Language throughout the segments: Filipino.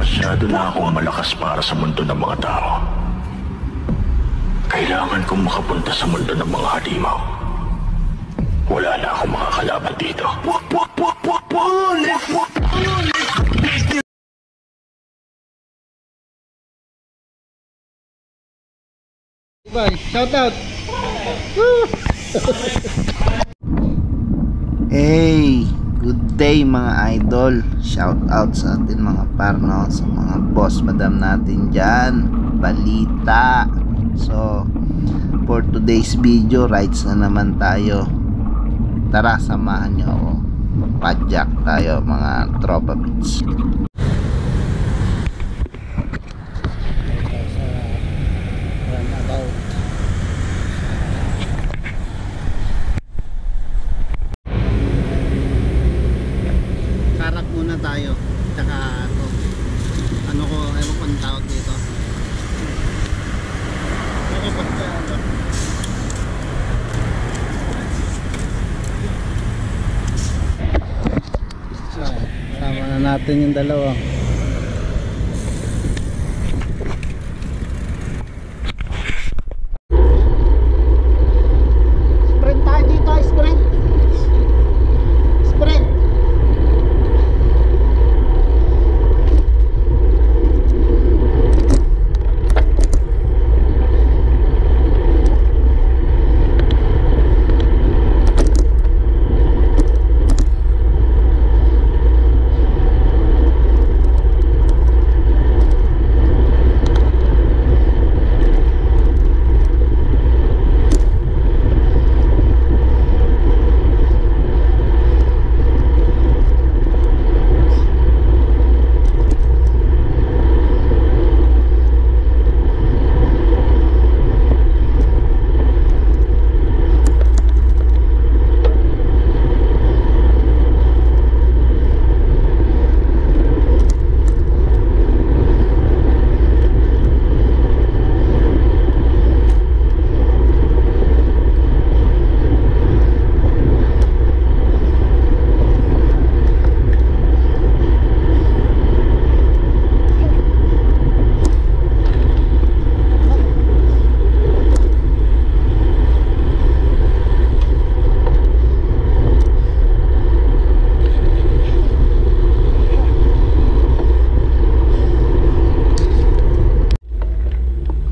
Masyado na akong malakas para sa mundo ng mga tao. Kailangan kong makapunta sa mundo ng mga halimaw. Wala na akong makakalaban dito. Bye, shout out. Hey, good day mga idol. Shout out sa atin mga parno, sa mga boss madam natin dyan. Balita. So, for today's video, rides na naman tayo. Tara, samahan nyo ako. Padjak tayo mga tropa bits. Karak muna tayo. Tsaka ito. Ano ko, ewan ko ang tawag dito. Sama na natin yung dalawa. Sprint tayo dito, sprint. Sprint.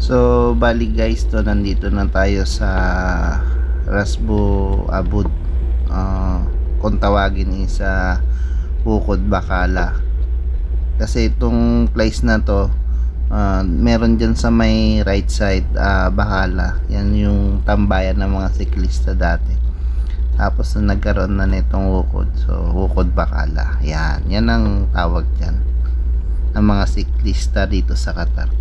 So bali guys, to nandito na tayo sa Rasbo Abud, kung tawagin isa Bukod Bacala. Kasi itong place na to, meron dyan sa may right side, Bacala. Yan yung tambayan ng mga siklista dati. Tapos na nagkaroon na nitong Bukod, so Bukod Bacala. Yan ang tawag dyan ng mga siklista dito sa Qatar.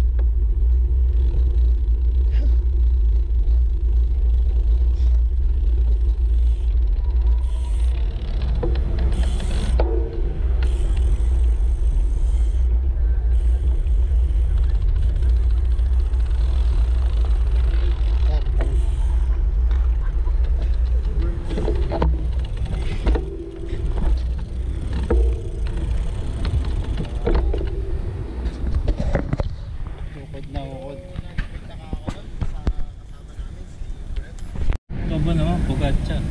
Ba naman, bugatsa.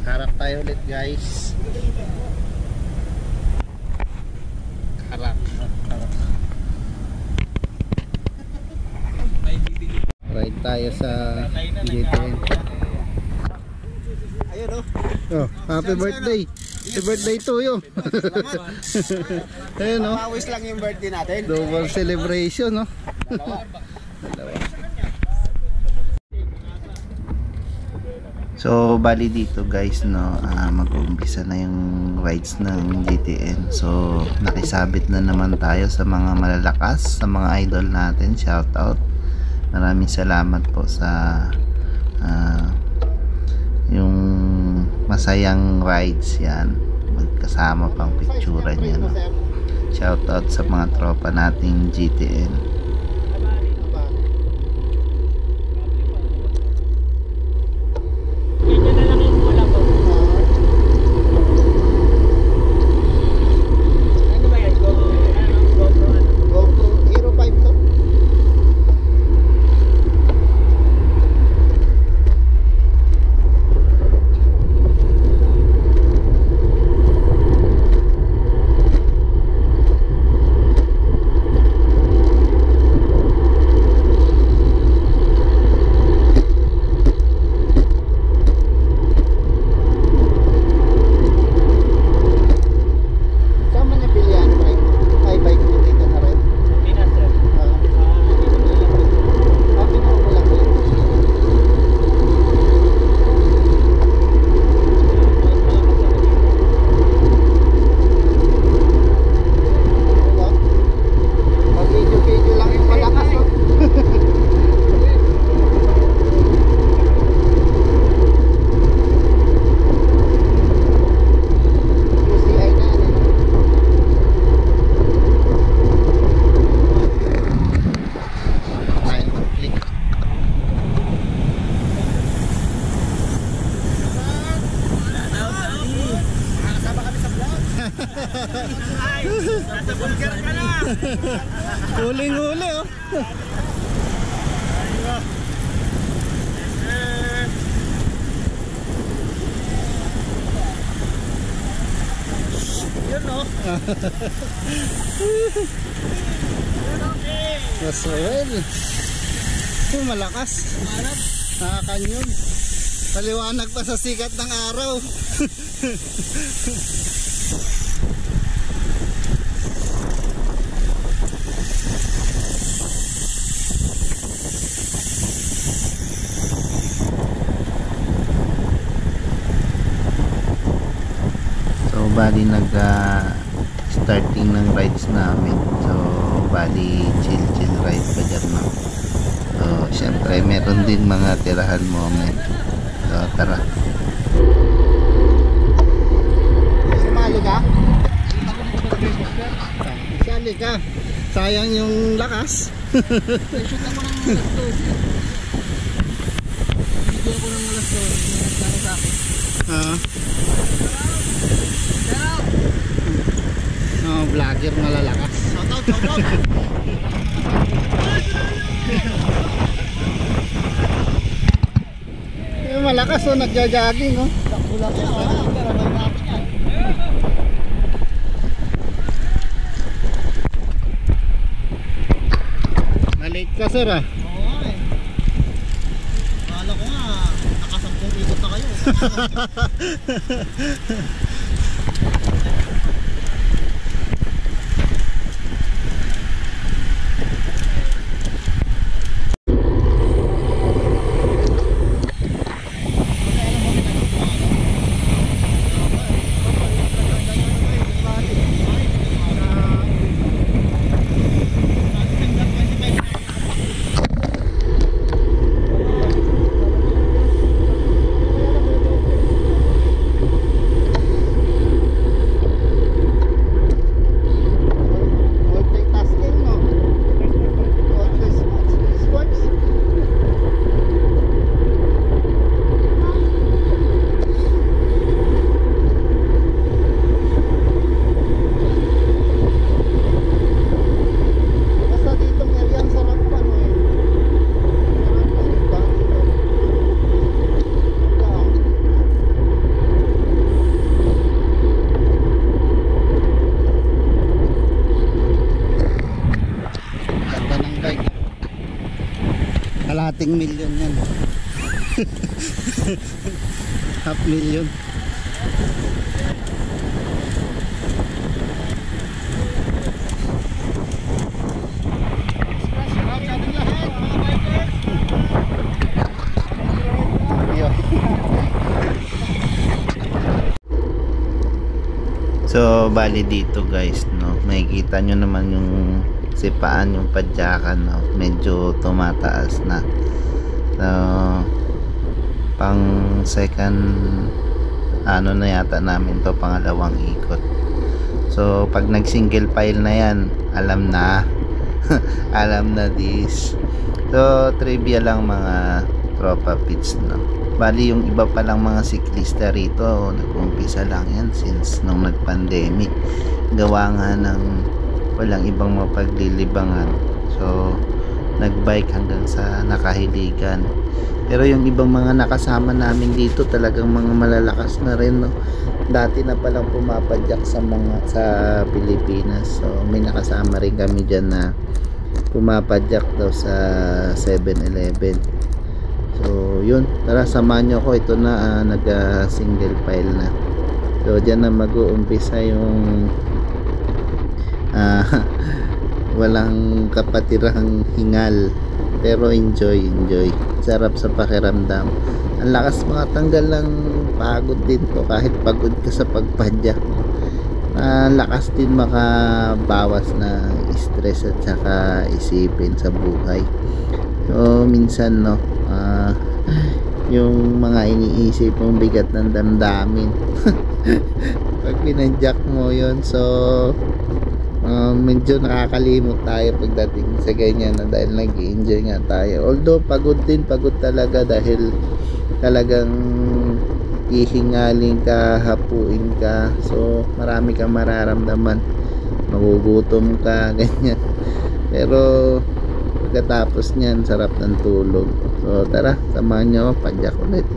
Harap tayo ulit guys. Harap. Ride tayo sa GTN. Ayun oh, happy birthday. Happy birthday to you. Ayun oh. Mawis lang yung birthday natin. Double celebration no. Dalawa. So bali dito guys no, mag-uumpisa na yung rides ng GTN. So nakisabit na naman tayo sa mga malalakas, sa mga idol natin. Shout out. Maraming salamat po sa yung masayang rides yan. Magkasama pang picturean niya no. Shout out sa mga tropa nating GTN. Ano ba yan? Nasa bunker ka na. Huling-huli oh. Yun no. Mas well. Malakas. Nakakanyon. Paliwanag pa sa sikat ng araw. So bali starting ng rides namin. So bali chill ride pa dyan, no? So syempre meron din mga tirahan moment. So tara. Sumali ka? Sumali ka. Sayang yung lakas. Shoot ako ng alas 12. Video ako ng alas 12. Para sa akin. Vlogger malalakas. Shoutout. Malakas oh, nagja-jogging oh. Takbo lang siya. Karabay natin yan. Malate ka sir ah. Oo nga eh. Akala ko nga, nakasampung ikot na kayo. Kalating milyon yan. Half million. So bali dito guys, no, makikita nyo naman yung sipaan, yung padyakan, no, medyo tumataas na. So pang second ano na yata namin to, pangalawang ikot. So pag nag single file na yan, alam na alam na this. So trivia lang mga tropa pits, no. Bali yung iba pa lang mga siklista rito, nag-umpisa lang yan since nung nag-pandemic. Gawa nga ng walang ibang mapaglilibangan. So nag-bike hanggang sa nakahiligan. Pero yung ibang mga nakasama namin dito talagang mga malalakas na rin, no. Dati na palang pumapadyak sa Pilipinas. So may nakasama rin kami dyan na pumapadyak daw sa 7-Eleven. So yun, tara samahan nyo ko. Ito na nag single file na. So dyan na mag-uumpisa yung walang kapatirang hingal, pero enjoy. Sarap sa pakiramdam. Ang lakas mga tanggal ng pagod din to, kahit pagod ka sa pagpadyak. Lakas din makabawas na stress at saka isipin sa buhay. So minsan, no, yung mga iniisip mong bigat ng damdamin pag pinadyak mo yun, so medyo nakakalimot tayo pagdating sa ganyan, na dahil nag-i-enjoy nga tayo. Although pagod talaga, dahil talagang hihingalin ka, hapuin ka, so marami kang mararamdaman, magugutom ka, ganyan. Pero pagkatapos niyan, sarap ng tulog. So tara, samahan nyo, padyak ulit.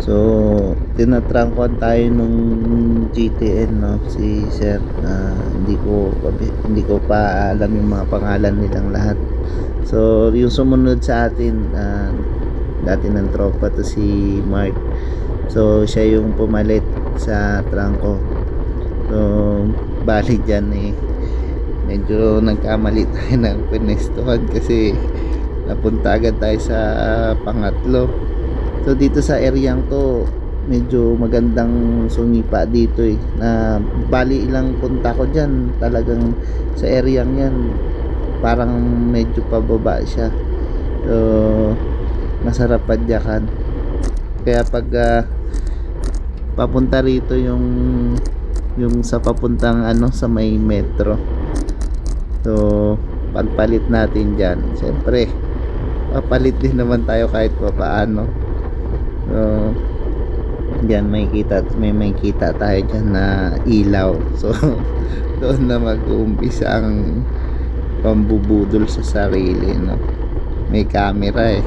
So tinatrangkuhan tayo nung GTN, no, si sir. Hindi ko pa alam yung mga pangalan nilang lahat. So yung sumunod sa atin, dati ng tropa to, si Mark. So siya yung pumalit sa trangko. So bali dyan medyo nagkamali tayo ng pinestuhan kasi napunta agad tayo sa pangatlo. So dito sa areang to, medyo magandang sumipa dito na bali ilang punta ko dyan, talagang sa areang yan parang medyo pababa siya. So masarap padyakan. Kaya pag papunta rito yung sa papuntang sa may metro, so pagpalit natin dyan, siyempre papalit din naman tayo kahit pa paano. So diyan may kita tayo dyan na ilaw. So doon na mag-uumpisa ang pambubudol sa sarili, no? May camera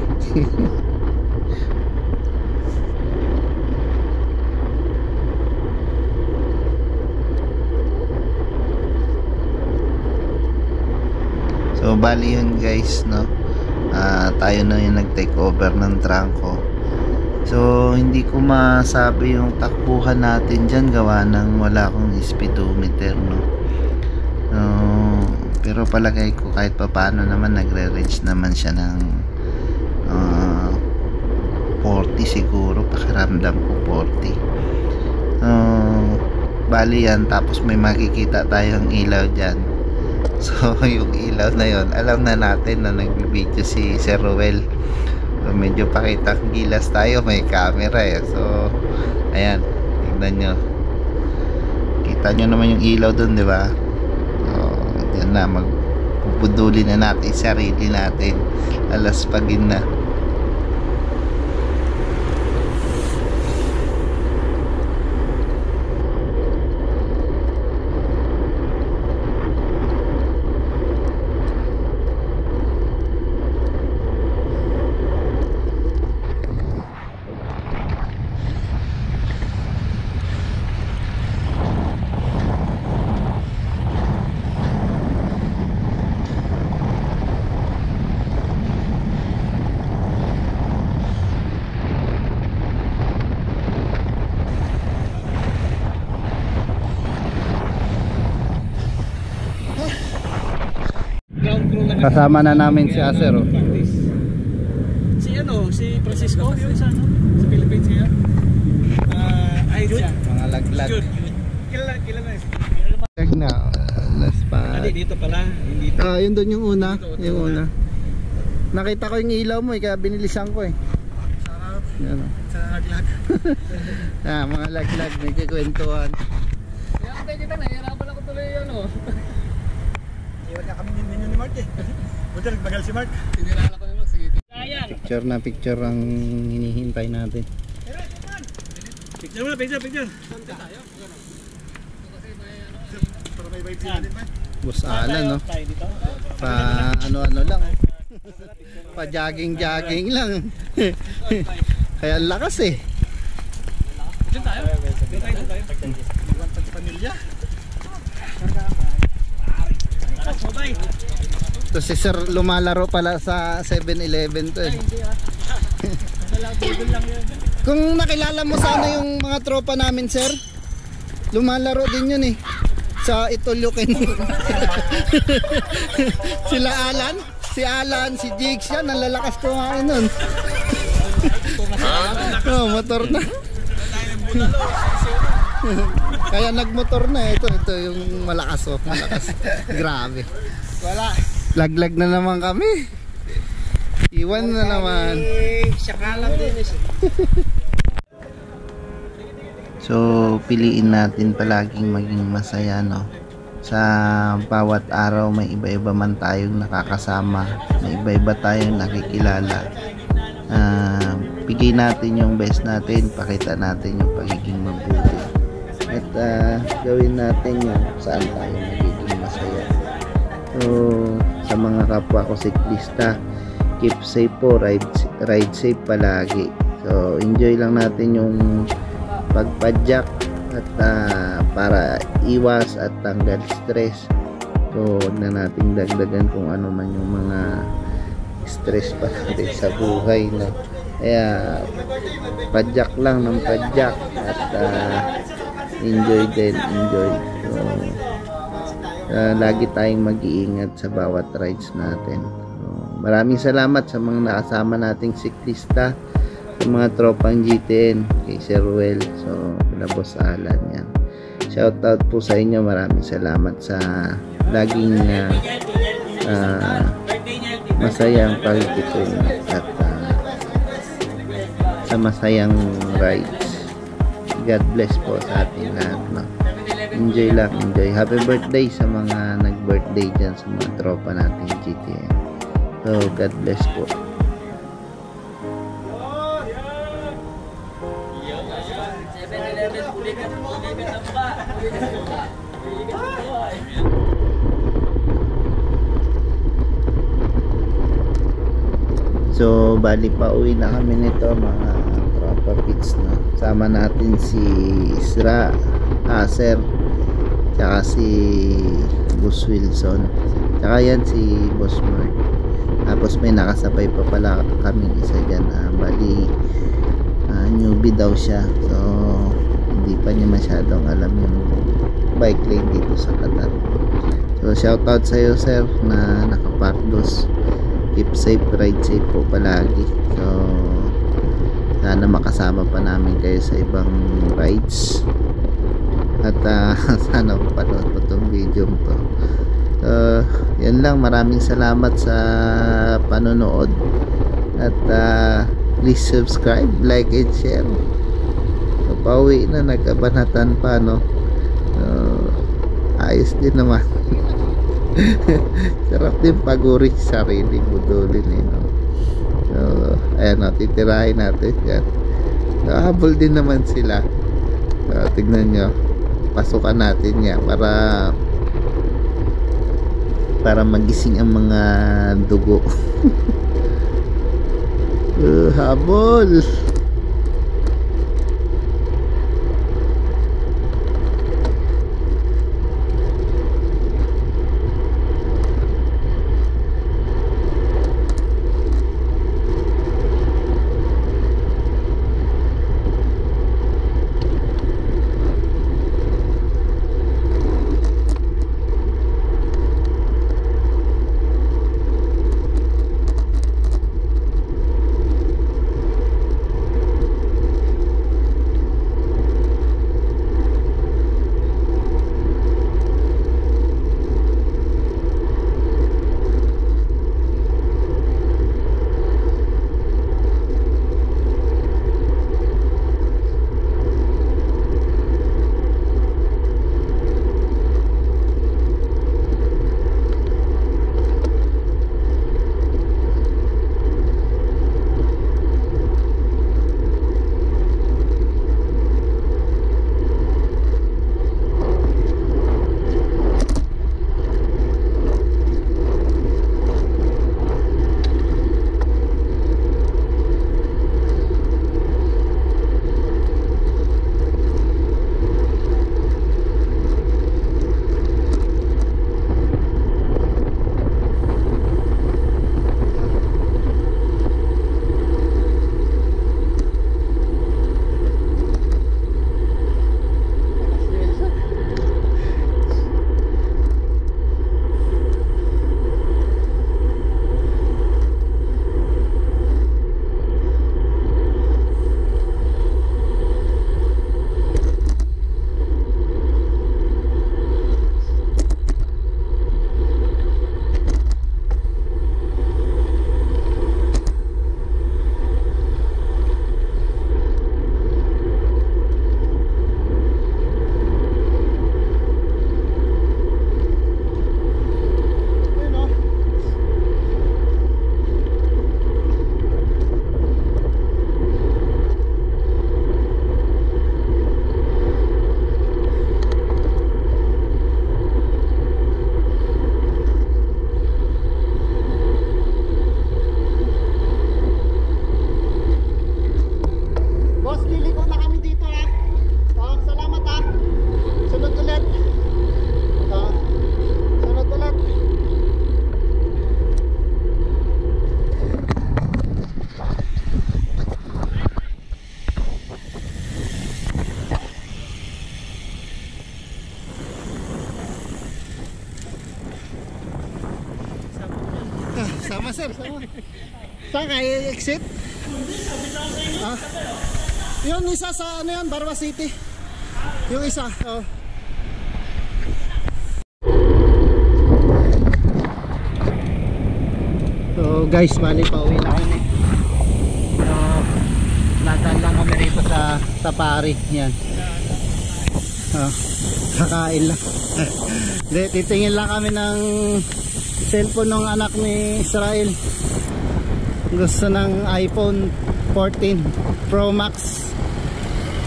So bali yun guys, no? Tayo na yung nag-take over ng trangko. So hindi ko masabi yung takbuhan natin dyan, gawa ng wala akong speedometer, no? Pero palagay ko kahit papaano naman nagre-range naman siya ng 40 siguro, pakiramdam ko 40. Bali yan, tapos may makikita tayong ilaw dyan. So yung ilaw na yon, alam na natin na nagbibideo si Sir Ruel. So, medyo pakitang gilas tayo, may camera So ayan, tignan nyo, kita nyo naman yung ilaw dun, di ba? So yan na, magpupudulin na natin sarili natin, alaspagin na. Kasama na namin si Acer, Si Francisco, yung sa Philippines ngayon. Ay siya. Mga laglag. Kilala Last pa. dito pala, hindi dito. Yun doon yung una, una. Nakita ko yung ilaw mo kaya binilisan ko Sarap. Yan. Sa laglag. Mga laglag, may kikwentuhan. Kaya kita nahihirapan ako tuloy Iwan niya kami ni Mark Buti nagbagal si Mark. Sinirala ko ni Mark, sige. Picture ang hinihintay natin. Picture muna, picture. Saan tayo? Boss Alan, no? Pa ano-ano lang. Pa jogging lang. Kaya ang lakas eh. Diyan tayo. Iwan pa sa pamilya. To si Sir lumalaro pala sa 7-Eleven to eh. Kung nakilala mo sana yung mga tropa namin, sir, lumalaro din yun eh sa Itulukin. Sila Alan, si Jigs yan, ang lalakas kumain nun. Oh, motor na. Kaya nagmotor na ito yung malakas, oh, malakas. Grabe. Wala. Laglag na naman kami. Iwan na naman. Sakalang din eh. So, piliin natin palaging maging masaya, no? Sa bawat araw may iba-iba man tayong nakakasama, may iba-iba tayong nakikilala. Bigay natin yung best natin, pakita natin yung pagiging mabuti. At gawin natin yung saan tayo magiging masaya. So, sa mga kapwa ko siklista, keep safe po, ride safe palagi. So, enjoy lang natin yung pagpadyak at para iwas at tanggal stress. So, huwag na nating dagdagan kung ano man yung mga stress pa natin sa buhay, no? Kaya padyak lang ng padyak at enjoy din, enjoy. So, lagi tayong mag-iingat sa bawat rides natin. So, maraming salamat sa mga nakasama nating siklista, sa mga tropang GTN, kay Sir Well, so na Boss Alan yan. Shoutout po sa inyo, maraming salamat sa laging masayang pagtitung at sa masayang rides. God bless po sa ating lahat, no? Enjoy lang, enjoy. Happy birthday sa mga nag-birthday dyan, sa mga tropa nating GTN. So, God bless po. So, bali pa uwi na kami nito, mga tropa pits, no? Sama natin si Isra, Sir, tsaka si Boss Wilson, tsaka yan si Boss Mark. Tapos may nakasabay pa pala kaming isa dyan, bali newbie daw siya, so hindi pa niya masyadong alam yung bike lane dito sa Qatar. So shoutout sa iyo, sir, na nakapardos. Keep safe, ride safe po palagi. So sana makasama pa namin kayo sa ibang rides. At sana mapanood po itong video to. Yan lang, maraming salamat sa panonood. At please subscribe, like, and share. So, pauwi na, nagkabanatan pa, no? Ayos din naman. Sarap din paguri sa sarili, budulin, eh, no? So, ayan, no, titirahin natin yan. So, habol din naman sila. So, tignan nyo, pasukan natin yan para magising ang mga dugo. Habol. Saan kayo exit? Ah. Yun, isa sa ano yan, Barwa City. Yung isa, oh. So guys, bali pa uwi na kami. So, nataan lang kami rito sa Pari. Yan. Oh, kakain lang. Hindi, titingin lang kami ng cellphone ng anak ni Israel. Gusto ng iPhone 14 Pro Max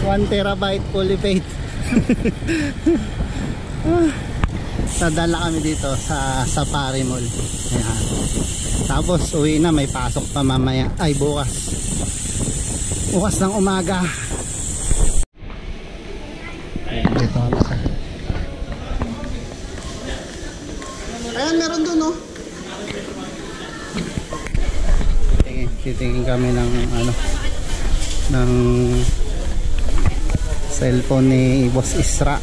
1 terabyte fully paid. Sadala kami dito sa Safari Mall. Ayan. Tapos uwi na, may pasok pa mamaya. Ay, bukas. Bukas ng umaga. Dito ako sa. Ayan, meron dun, no? Titingin kami ng ano, ng cellphone ni Boss Isra.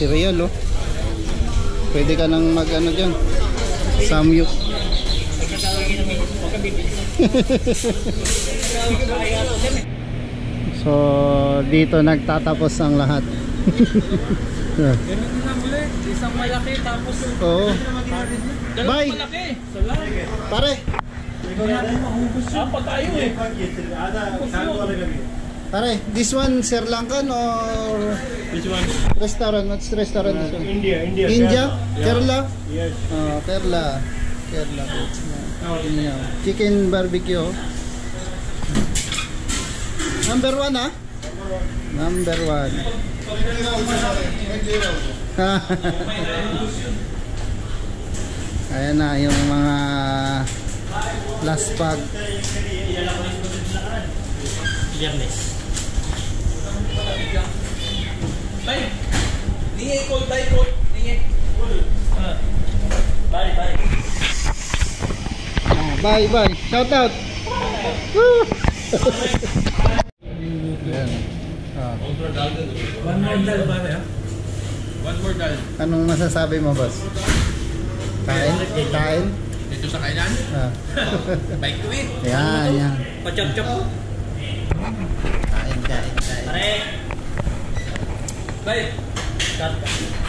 Real, oh. Pwede ka nang mag ano dyan, samyuk. So dito nagtatapos ang lahat. Ganun na muli, isang malaki tapos Oo. Bye. malaki. Salamat. Pare, Apa tayo eh. pare, this one Sri Lankan or Which one? restaurant? What's the restaurant this one? India. India? Kerala? Yes. Kerala. Kerala. Yeah. Chicken barbecue. Number 1, ah? Number 1. Ayan na yung mga last bag. Bye. Ninge call, bye call. Ninge. Bye, bye. Bye bye. Shout out. Woo! Ayan. One more dal ba ya? One more dal. Anong masasabi mo, boss? Kain? Kain? Dito sa kainan? Bike to it. Yan, yan. Pachop-chop. Kain. Pare. Bye. Cut.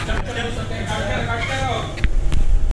Cut. Cut.